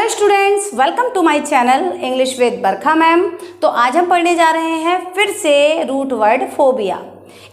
Hello students, welcome to my channel English with Barkha ma'am. तो आज हम पढ़ने जा रहे हैं फिर से रूट वर्ड फोबिया।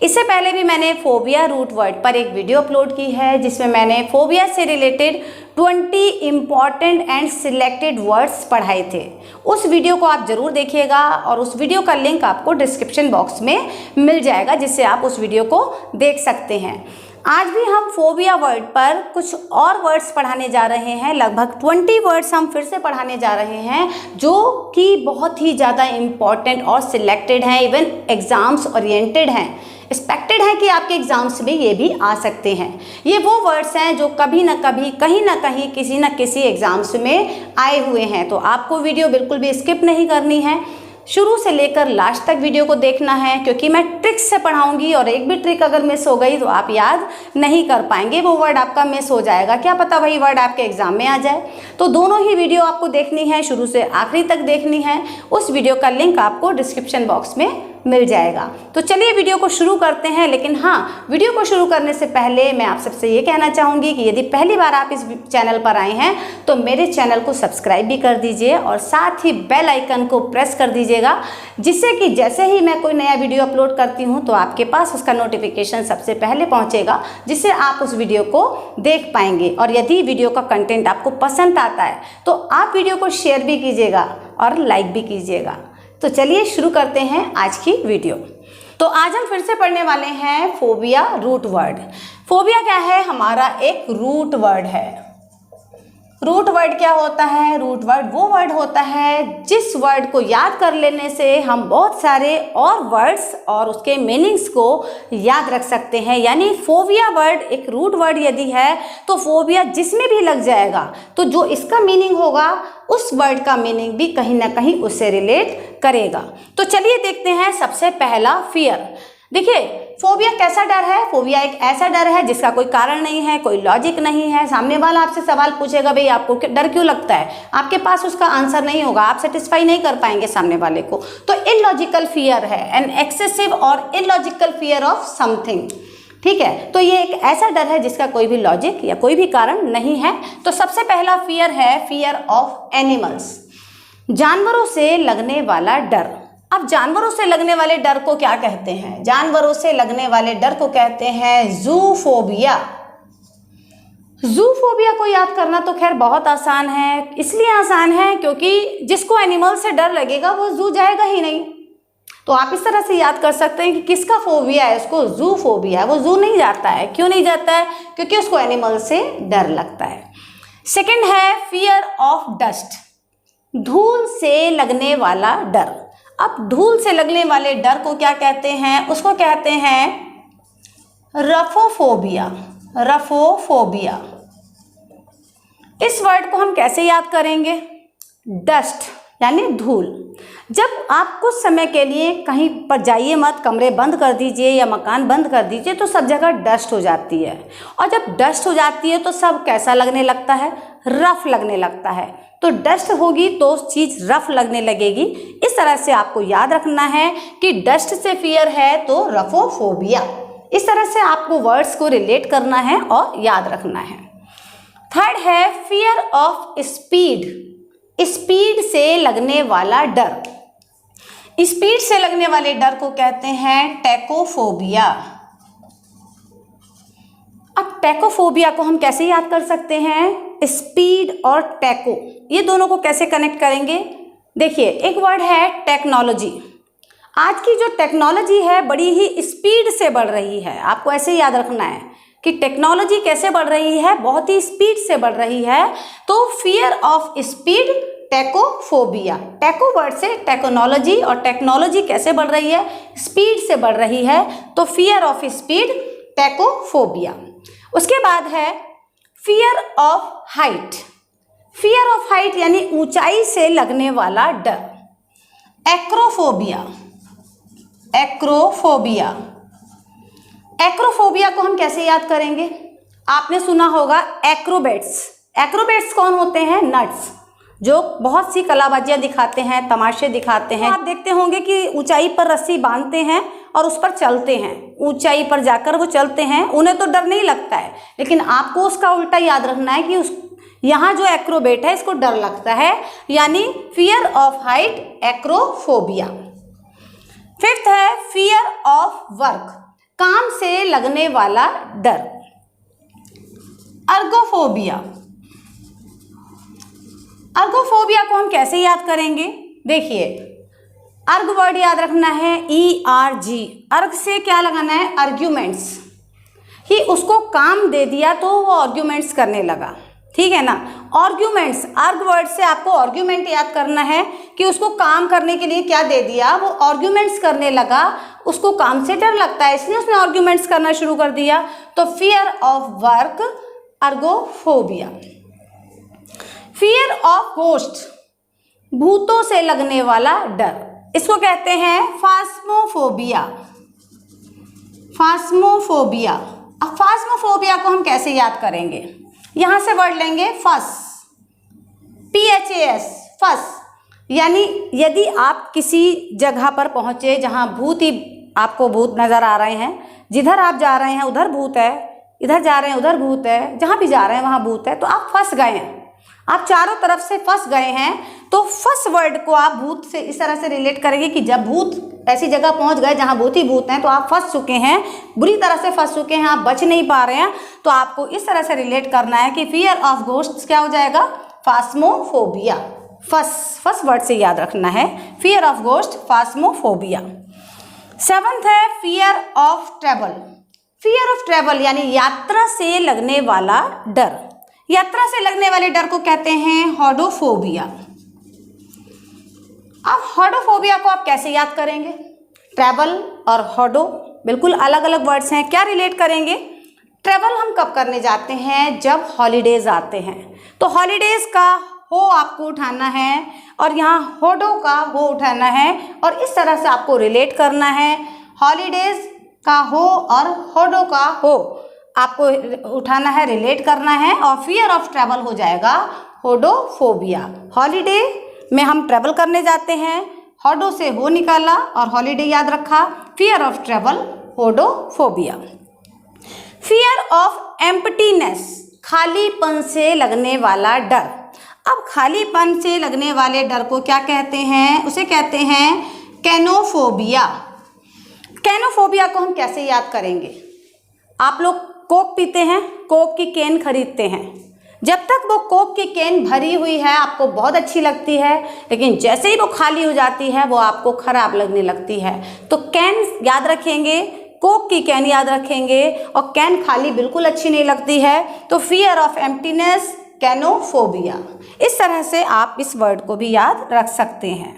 इससे पहले भी मैंने फोबिया रूट वर्ड पर एक वीडियो अपलोड की है जिसमें मैंने फोबिया से related 20 important and selected words पढ़ाए थे। उस वीडियो को आप ज़रूर देखिएगा और उस वीडियो का लिंक आपको डिस्क्रिप्शन बॉक्स में मिल जाएगा, जिससे आप उस वीडियो को देख सकते हैं। आज भी हम फोबिया वर्ड पर कुछ और वर्ड्स पढ़ाने जा रहे हैं। लगभग 20 वर्ड्स हम फिर से पढ़ाने जा रहे हैं जो कि बहुत ही ज़्यादा इम्पॉर्टेंट और सिलेक्टेड हैं, इवन एग्ज़ाम्स ओरिएंटेड हैं। एक्सपेक्टेड है कि आपके एग्ज़ाम्स में ये भी आ सकते हैं। ये वो वर्ड्स हैं जो कभी ना कभी कहीं ना कहीं किसी न किसी एग्ज़ाम्स में आए हुए हैं। तो आपको वीडियो बिल्कुल भी स्किप नहीं करनी है, शुरू से लेकर लास्ट तक वीडियो को देखना है, क्योंकि मैं ट्रिक्स से पढ़ाऊंगी और एक भी ट्रिक अगर मिस हो गई तो आप याद नहीं कर पाएंगे, वो वर्ड आपका मिस हो जाएगा। क्या पता वही वर्ड आपके एग्जाम में आ जाए। तो दोनों ही वीडियो आपको देखनी है, शुरू से आखिरी तक देखनी है। उस वीडियो का लिंक आपको डिस्क्रिप्शन बॉक्स में मिल जाएगा। तो चलिए वीडियो को शुरू करते हैं। लेकिन हाँ, वीडियो को शुरू करने से पहले मैं आप सबसे ये कहना चाहूँगी कि यदि पहली बार आप इस चैनल पर आए हैं तो मेरे चैनल को सब्सक्राइब भी कर दीजिए और साथ ही बेल आइकन को प्रेस कर दीजिएगा, जिससे कि जैसे ही मैं कोई नया वीडियो अपलोड करती हूँ तो आपके पास उसका नोटिफिकेशन सबसे पहले पहुँचेगा, जिससे आप उस वीडियो को देख पाएंगे। और यदि वीडियो का कंटेंट आपको पसंद आता है तो आप वीडियो को शेयर भी कीजिएगा और लाइक भी कीजिएगा। तो चलिए शुरू करते हैं आज की वीडियो। तो आज हम फिर से पढ़ने वाले हैं फोबिया रूट वर्ड। फोबिया क्या है? हमारा एक रूट वर्ड है। रूट वर्ड क्या होता है? रूट वर्ड वो वर्ड होता है जिस वर्ड को याद कर लेने से हम बहुत सारे और वर्ड्स और उसके मीनिंग्स को याद रख सकते हैं। यानी फोबिया वर्ड एक रूट वर्ड यदि है तो फोबिया जिसमें भी लग जाएगा तो जो इसका मीनिंग होगा उस वर्ड का मीनिंग भी कहीं ना कहीं उससे रिलेट करेगा। तो चलिए देखते हैं। सबसे पहला फियर। देखिए, फोबिया कैसा डर है? फोबिया एक ऐसा डर है जिसका कोई कारण नहीं है, कोई लॉजिक नहीं है। सामने वाला आपसे सवाल पूछेगा, भाई आपको डर क्यों लगता है, आपके पास उसका आंसर नहीं होगा, आप सेटिस्फाई नहीं कर पाएंगे सामने वाले को। तो इलॉजिकल फियर है, एन एक्सेसिव और इलॉजिकल फियर ऑफ समथिंग। ठीक है, तो ये एक ऐसा डर है जिसका कोई भी लॉजिक या कोई भी कारण नहीं है। तो सबसे पहला फियर है फियर ऑफ एनिमल्स, जानवरों से लगने वाला डर। अब जानवरों से लगने वाले डर को क्या कहते हैं? जानवरों से लगने वाले डर को कहते हैं ज़ूफोबिया। ज़ूफोबिया को याद करना तो खैर बहुत आसान है। इसलिए आसान है क्योंकि जिसको एनिमल से डर लगेगा वो ज़ू जाएगा ही नहीं। तो आप इस तरह से याद कर सकते हैं कि किसका फोबिया है, उसको ज़ूफोबिया है। वो ज़ू नहीं जाता है। क्यों नहीं जाता है? क्योंकि उसको एनिमल से डर लगता है। सेकंड है फियर ऑफ डस्ट, धूल से लगने वाला डर। अब धूल से लगने वाले डर को क्या कहते हैं? उसको कहते हैं रफोफोबिया। रफोफोबिया। इस वर्ड को हम कैसे याद करेंगे? डस्ट यानी धूल। जब आप कुछ समय के लिए कहीं पर जाइए मत, कमरे बंद कर दीजिए या मकान बंद कर दीजिए, तो सब जगह डस्ट हो जाती है। और जब डस्ट हो जाती है तो सब कैसा लगने लगता है? रफ लगने लगता है। तो डस्ट होगी तो चीज़ रफ लगने लगेगी। इस तरह से आपको याद रखना है कि डस्ट से फियर है तो रफोफोबिया। इस तरह से आपको वर्ड्स को रिलेट करना है और याद रखना है। थर्ड है फियर ऑफ स्पीड, स्पीड से लगने वाला डर। स्पीड से लगने वाले डर को कहते हैं टैकोफोबिया। अब टैकोफोबिया को हम कैसे याद कर सकते हैं? स्पीड और टैको, ये दोनों को कैसे कनेक्ट करेंगे? देखिए, एक वर्ड है टेक्नोलॉजी। आज की जो टेक्नोलॉजी है बड़ी ही स्पीड से बढ़ रही है। आपको ऐसे याद रखना है कि टेक्नोलॉजी कैसे बढ़ रही है, बहुत ही स्पीड से बढ़ रही है। तो fear of speed, tachophobia. Tacho word से टेक्नोलॉजी, और टेक्नोलॉजी कैसे बढ़ रही है? स्पीड से बढ़ रही है। तो फियर ऑफ स्पीड, टैकोफोबिया। उसके बाद है fear of height. Fear of height यानी ऊंचाई से लगने वाला डर, एक्रोफोबिया। एक्रोफोबिया। एक्रोफोबिया को हम कैसे याद करेंगे? आपने सुना होगा एक्रोबैट्स। एक्रोबैट्स कौन होते हैं? नट्स, जो बहुत सी कलाबाजियां दिखाते हैं, तमाशे दिखाते हैं। आप देखते होंगे कि ऊंचाई पर रस्सी बांधते हैं और उस पर चलते हैं। ऊंचाई पर जाकर वो चलते हैं, उन्हें तो डर नहीं लगता है, लेकिन आपको उसका उल्टा याद रखना है कि यहाँ जो एक्रोबेट है इसको डर लगता है, यानी fear of height, acrophobia. Fifth है फियर ऑफ वर्क, काम से लगने वाला डर, अर्गोफोबिया। अर्गोफोबिया को हम कैसे याद करेंगे? देखिए, अर्ग वर्ड याद रखना है, ERG। अर्ग से क्या लगाना है? आर्ग्यूमेंट्स। ही उसको काम दे दिया तो वो आर्ग्यूमेंट्स करने लगा, ठीक है ना। आर्ग्यूमेंट्स, अर्ग वर्ड से आपको आर्ग्यूमेंट याद करना है कि उसको काम करने के लिए क्या दे दिया, वो आर्ग्यूमेंट्स करने लगा, उसको काम से डर लगता है इसलिए उसने आर्ग्यूमेंट्स करना शुरू कर दिया। तो fear of work, ergophobia. Fear of ghost, भूतों से लगने वाला डर, इसको कहते हैं फास्मोफोबिया। फास्मोफोबिया। अब फास्मोफोबिया को हम कैसे याद करेंगे? यहां से वर्ड लेंगे फस, PHAS, फस। यानी यदि आप किसी जगह पर पहुंचे जहां भूत ही आपको भूत नजर आ रहे हैं, जिधर आप जा रहे हैं उधर भूत है, इधर जा रहे हैं उधर भूत है, जहां भी जा रहे हैं वहां भूत है, तो आप फंस गए हैं, आप चारों तरफ से फंस गए हैं। तो फंस वर्ड को आप भूत से इस तरह से रिलेट करेंगे कि जब भूत ऐसी जगह पहुंच गए जहां भूत ही भूत हैं, तो आप फंस चुके हैं, बुरी तरह से फंस चुके हैं, आप बच नहीं पा रहे हैं। तो आपको इस तरह से रिलेट करना है कि फियर ऑफ घोस्ट्स क्या हो जाएगा? फास्मोफोबिया। फस वर्ड से याद रखना है, fear of ghost, phasmophobia. Seventh है fear of travel. Fear of travel यानी यात्रा से लगने वाला डर। यात्रा से लगने वाले डर को कहते हैं हॉडोफोबिया। अब हॉडोफोबिया को आप कैसे याद करेंगे? ट्रैवल और हॉडो बिल्कुल अलग अलग वर्ड्स हैं, क्या रिलेट करेंगे? ट्रैवल हम कब करने जाते हैं? जब हॉलीडेज आते हैं। तो हॉलीडेज का हो आपको उठाना है और यहाँ हॉडो का हो उठाना है और इस तरह से आपको रिलेट करना है। हॉलीडेज का हो और हॉडो का हो आपको उठाना है, रिलेट करना है, और फियर ऑफ ट्रैवल हो जाएगा हॉडोफोबिया। हॉलीडे में हम ट्रैवल करने जाते हैं, हॉडो से हो निकाला और हॉलीडे याद रखा, fear of travel, hodophobia. Fear of emptiness, खालीपन से लगने वाला डर। अब खालीपन से लगने वाले डर को क्या कहते हैं? उसे कहते हैं कैनोफोबिया। कैनोफोबिया को हम कैसे याद करेंगे? आप लोग कोक पीते हैं, कोक की कैन खरीदते हैं, जब तक वो कोक की कैन भरी हुई है आपको बहुत अच्छी लगती है, लेकिन जैसे ही वो खाली हो जाती है वो आपको खराब लगने लगती है। तो कैन याद रखेंगे, कोक की कैन याद रखेंगे, और कैन खाली बिल्कुल अच्छी नहीं लगती है। तो फियर ऑफ एम्प्टीनेस, कैनोफोबिया। इस तरह से आप इस वर्ड को भी याद रख सकते हैं।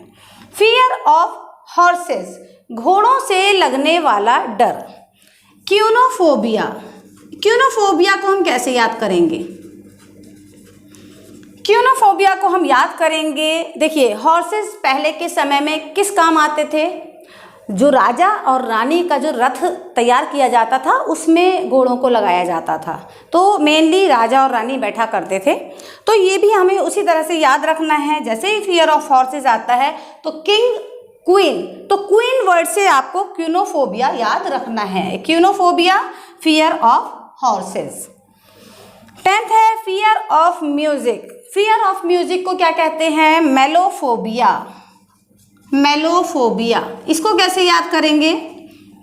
फियर ऑफ हॉर्सेस, घोड़ों से लगने वाला डर, क्यूनोफोबिया। क्यूनोफोबिया को हम कैसे याद करेंगे? क्यूनोफोबिया को हम याद करेंगे, देखिए हॉर्सेस पहले के समय में किस काम आते थे? जो राजा और रानी का जो रथ तैयार किया जाता था उसमें घोड़ों को लगाया जाता था, तो मेनली राजा और रानी बैठा करते थे। तो ये भी हमें उसी तरह से याद रखना है। जैसे ही फियर ऑफ हॉर्सेस आता है तो किंग, क्वीन, तो क्वीन वर्ड से आपको क्यूनोफोबिया याद रखना है। क्यूनोफोबिया, फियर ऑफ हॉर्सेस। 10th है fear of music. Fear of music को क्या कहते हैं? मेलोफोबिया। मेलोफोबिया, इसको कैसे याद करेंगे?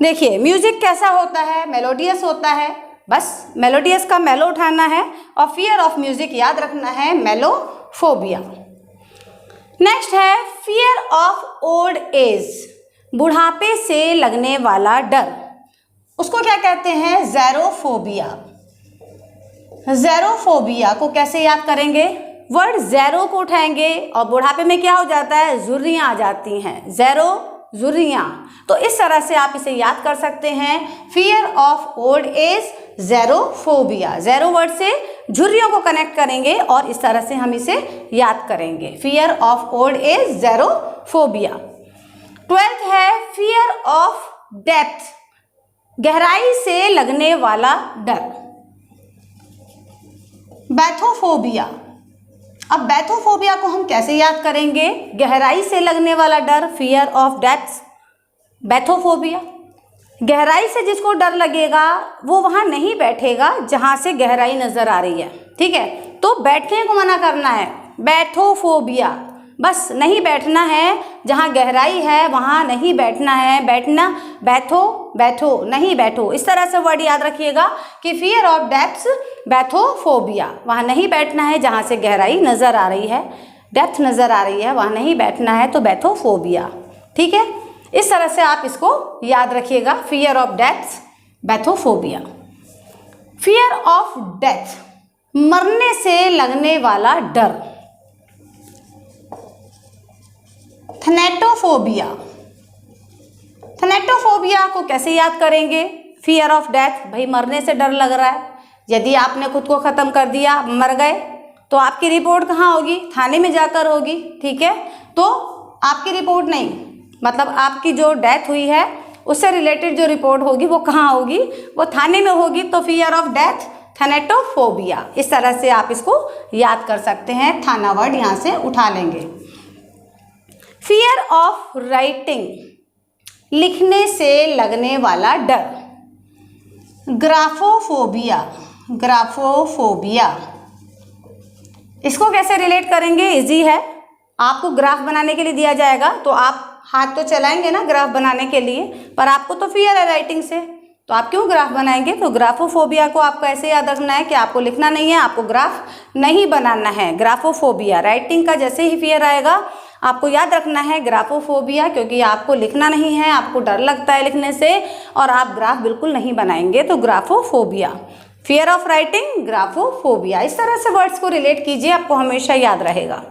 देखिए म्यूजिक कैसा होता है? मेलोडियस होता है, बस मेलोडियस का मेलो उठाना है और फियर ऑफ म्यूजिक याद रखना है, मेलोफोबिया। नेक्स्ट है फियर ऑफ ओल्ड एज, बुढ़ापे से लगने वाला डर, उसको क्या कहते हैं? ज़ेरोफोबिया। ज़ेरोफोबिया को कैसे याद करेंगे? वर्ड ज़ेरो को उठाएंगे और बुढ़ापे में क्या हो जाता है? झुर्रियाँ आ जाती हैं, ज़ेरो, झुर्रियाँ। तो इस तरह से आप इसे याद कर सकते हैं, fear of old age, xerophobia. Xero word से झुर्रियों को कनेक्ट करेंगे और इस तरह से हम इसे याद करेंगे, fear of old age, xerophobia. 12th है फियर ऑफ डेप्थ, गहराई से लगने वाला डर, बैथोफोबिया। अब बैथोफोबिया को हम कैसे याद करेंगे? गहराई से लगने वाला डर, फियर ऑफ डेप्थ, बैथोफोबिया। गहराई से जिसको डर लगेगा वो वहाँ नहीं बैठेगा जहाँ से गहराई नज़र आ रही है, ठीक है। तो बैठने को मना करना है, बैथोफोबिया। बस नहीं बैठना है, जहाँ गहराई है वहाँ नहीं बैठना है, बैठना बैठो बैठो नहीं बैठो, इस तरह से वर्ड याद रखिएगा कि फियर ऑफ डेप्थ्स बैथोफोबिया, वहाँ नहीं बैठना है जहाँ से गहराई नज़र आ रही है, डेप्थ नज़र आ रही है, वहाँ नहीं बैठना है, तो बैथोफोबिया। ठीक है, इस तरह से आप इसको याद रखिएगा, fear of depth bathophobia. Fear of death, मरने से लगने वाला डर, थैनेटोफोबिया। थैनेटोफोबिया को कैसे याद करेंगे? फियर ऑफ डेथ, भाई मरने से डर लग रहा है, यदि आपने खुद को ख़त्म कर दिया, मर गए, तो आपकी रिपोर्ट कहाँ होगी? थाने में जाकर होगी। ठीक है, तो आपकी रिपोर्ट नहीं, मतलब आपकी जो डेथ हुई है उससे रिलेटेड जो रिपोर्ट होगी वो कहाँ होगी? वो थाने में होगी। तो फियर ऑफ डेथ थैनेटोफोबिया, इस तरह से आप इसको याद कर सकते हैं, थाना वर्ड यहाँ से उठा लेंगे। फियर ऑफ राइटिंग, लिखने से लगने वाला डर, ग्राफोफोबिया। ग्राफोफोबिया, इसको कैसे रिलेट करेंगे? इजी है, आपको ग्राफ बनाने के लिए दिया जाएगा तो आप हाथ तो चलाएंगे ना ग्राफ बनाने के लिए, पर आपको तो फियर है राइटिंग से, तो आप क्यों ग्राफ बनाएंगे? तो ग्राफोफोबिया को आपको ऐसे याद रखना है कि आपको लिखना नहीं है, आपको ग्राफ नहीं बनाना है। ग्राफोफोबिया, राइटिंग का जैसे ही फियर आएगा आपको याद रखना है ग्राफोफोबिया, क्योंकि आपको लिखना नहीं है, आपको डर लगता है लिखने से, और आप ग्राफ बिल्कुल नहीं बनाएंगे, तो ग्राफोफोबिया। फियर ऑफ राइटिंग, ग्राफोफोबिया, इस तरह से वर्ड्स को रिलेट कीजिए, आपको हमेशा याद रहेगा।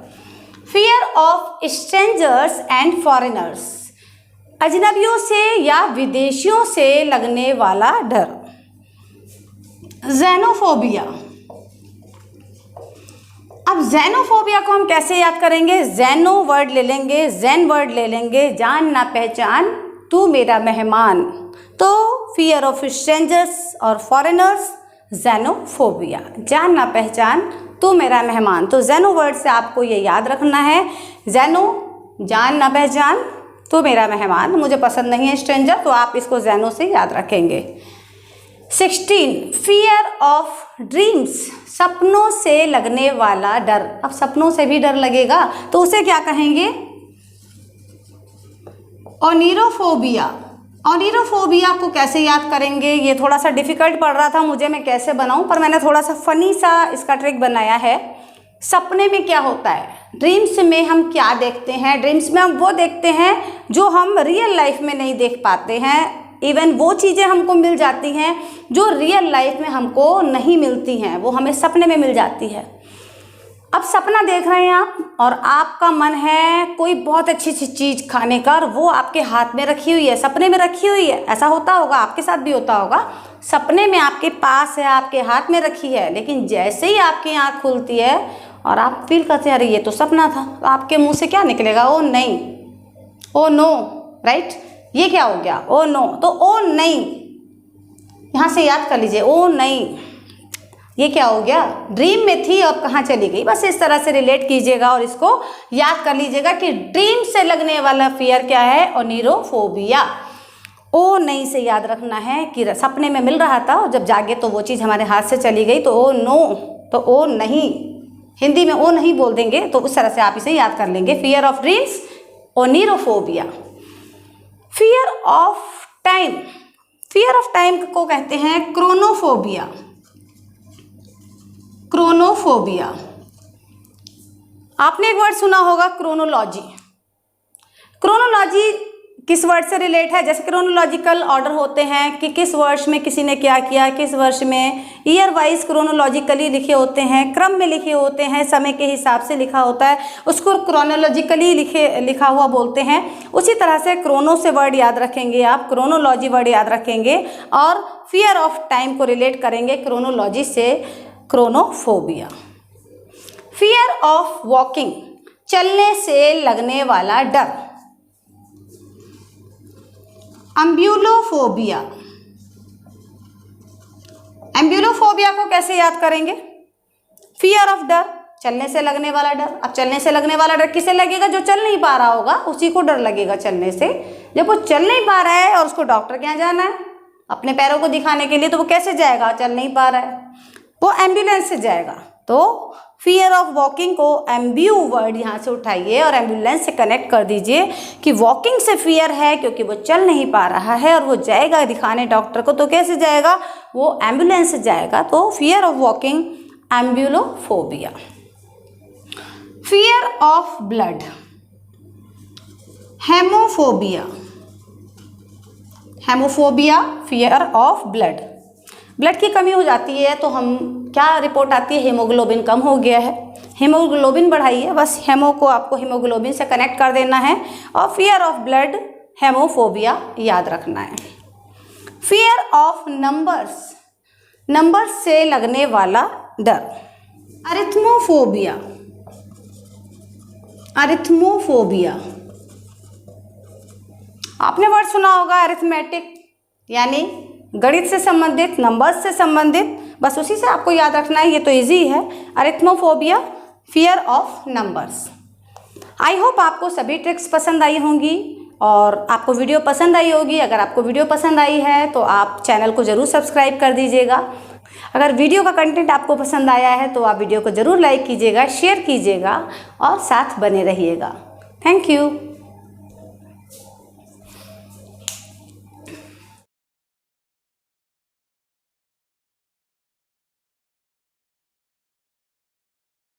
Fear of strangers and foreigners, अजनबियों से या विदेशियों से लगने वाला डर, ज़ेनोफोबिया। अब ज़ेनोफोबिया को हम कैसे याद करेंगे? ज़ेनो वर्ड ले लेंगे, ज़ेन वर्ड ले लेंगे, जान ना पहचान तू मेरा मेहमान, तो फियर ऑफ स्ट्रेंजर्स और फॉरेनर्स, ज़ेनोफोबिया, जान ना पहचान तू मेरा मेहमान। तो ज़ेनो वर्ड से आपको ये याद रखना है, ज़ेनो जान ना पहचान तो मेरा मेहमान, मुझे पसंद नहीं है स्ट्रेंजर, तो आप इसको ज़ेनो से याद रखेंगे। 16 फियर ऑफ ड्रीम्स, सपनों से लगने वाला डर। अब सपनों से भी डर लगेगा तो उसे क्या कहेंगे? ओनिरोफोबिया। ओनिरोफोबिया को कैसे याद करेंगे? ये थोड़ा सा डिफिकल्ट पड़ रहा था मुझे, मैं कैसे बनाऊं, पर मैंने थोड़ा सा फनी सा इसका ट्रिक बनाया है। सपने में क्या होता है? ड्रीम्स में हम क्या देखते हैं? ड्रीम्स में हम वो देखते हैं जो हम रियल लाइफ में नहीं देख पाते हैं, इवन वो चीज़ें हमको मिल जाती हैं जो रियल लाइफ में हमको नहीं मिलती हैं, वो हमें सपने में मिल जाती है। अब सपना देख रहे हैं आप, और आपका मन है कोई बहुत अच्छी सी चीज़ खाने का, और वो आपके हाथ में रखी हुई है, सपने में रखी हुई है। ऐसा होता होगा, आपके साथ भी होता होगा, सपने में आपके पास है, आपके हाथ में रखी है, लेकिन जैसे ही आपकी आँख खुलती है और आप फील करते हैं अरे ये तो सपना था, तो आपके मुंह से क्या निकलेगा? ओ नहीं, ओ नो, राइट? ये क्या हो गया? ओ नो, तो ओ नहीं, यहाँ से याद कर लीजिए, ओ नहीं, ये क्या हो गया? ड्रीम में थी, अब कहाँ चली गई? बस इस तरह से रिलेट कीजिएगा और इसको याद कर लीजिएगा कि ड्रीम से लगने वाला फियर क्या है? ओनिरोफोबिया। ओ नहीं से याद रखना है कि सपने में मिल रहा था और जब जागे तो वो चीज़ हमारे हाथ से चली गई, तो ओ नो, तो ओ नहीं, हिंदी में ओ नहीं बोल देंगे, तो उस तरह से आप इसे याद कर लेंगे। Fear of dreams, oneirophobia. Fear of time, fear of time को कहते हैं क्रोनोफोबिया। क्रोनोफोबिया, आपने एक वर्ड सुना होगा क्रोनोलॉजी। क्रोनोलॉजी किस वर्ड से रिलेट है? जैसे क्रोनोलॉजिकल ऑर्डर होते हैं कि किस वर्ष में किसी ने क्या किया, किस वर्ष में, ईयर वाइज क्रोनोलॉजिकली लिखे होते हैं, क्रम में लिखे होते हैं, समय के हिसाब से लिखा होता है, उसको क्रोनोलॉजिकली लिखा हुआ बोलते हैं। उसी तरह से क्रोनो से वर्ड याद रखेंगे आप, क्रोनोलॉजी वर्ड याद रखेंगे, और फियर ऑफ टाइम को रिलेट करेंगे क्रोनोलॉजी से, क्रोनोफोबिया। फियर ऑफ वॉकिंग, चलने से लगने वाला डर, एम्ब्यूलोफोबिया। एम्ब्यूलोफोबिया को कैसे याद करेंगे? फियर ऑफ डर, चलने से लगने वाला डर। अब चलने से लगने वाला डर किसे लगेगा? जो चल नहीं पा रहा होगा उसी को डर लगेगा चलने से। जब वो चल नहीं पा रहा है और उसको डॉक्टर के यहाँ जाना है अपने पैरों को दिखाने के लिए, तो वो कैसे जाएगा? चल नहीं पा रहा है, वो एम्बुलेंस से जाएगा। तो फियर ऑफ वॉकिंग को एम्ब्यू वर्ड यहाँ से उठाइए और एम्बुलेंस से कनेक्ट कर दीजिए कि वॉकिंग से फियर है क्योंकि वो चल नहीं पा रहा है और वो जाएगा दिखाने डॉक्टर को। तो कैसे जाएगा? वो एम्बुलेंस से जाएगा। तो fear of walking एम्ब्यूलोफोबिया। Fear of blood haemophobia. Haemophobia fear of blood. Blood की कमी हो जाती है तो हम क्या रिपोर्ट आती है? हीमोग्लोबिन कम हो गया है, हीमोग्लोबिन बढ़ाइए। बस हेमो को आपको हीमोग्लोबिन से कनेक्ट कर देना है और फियर ऑफ ब्लड हेमोफोबिया याद रखना है। फियर ऑफ नंबर्स, नंबर से लगने वाला डर, अरिथमोफोबिया। अरिथमोफोबिया आपने वर्ड सुना होगा अरिथमेटिक, यानी गणित से संबंधित, नंबर्स से संबंधित। बस उसी से आपको याद रखना है, ये तो इजी है। Arithmophobia fear of numbers. I hope आपको सभी ट्रिक्स पसंद आई होंगी और आपको वीडियो पसंद आई होगी। अगर आपको वीडियो पसंद आई है तो आप चैनल को ज़रूर सब्सक्राइब कर दीजिएगा। अगर वीडियो का कंटेंट आपको पसंद आया है तो आप वीडियो को ज़रूर लाइक कीजिएगा, शेयर कीजिएगा और साथ बने रहिएगा। Thank you.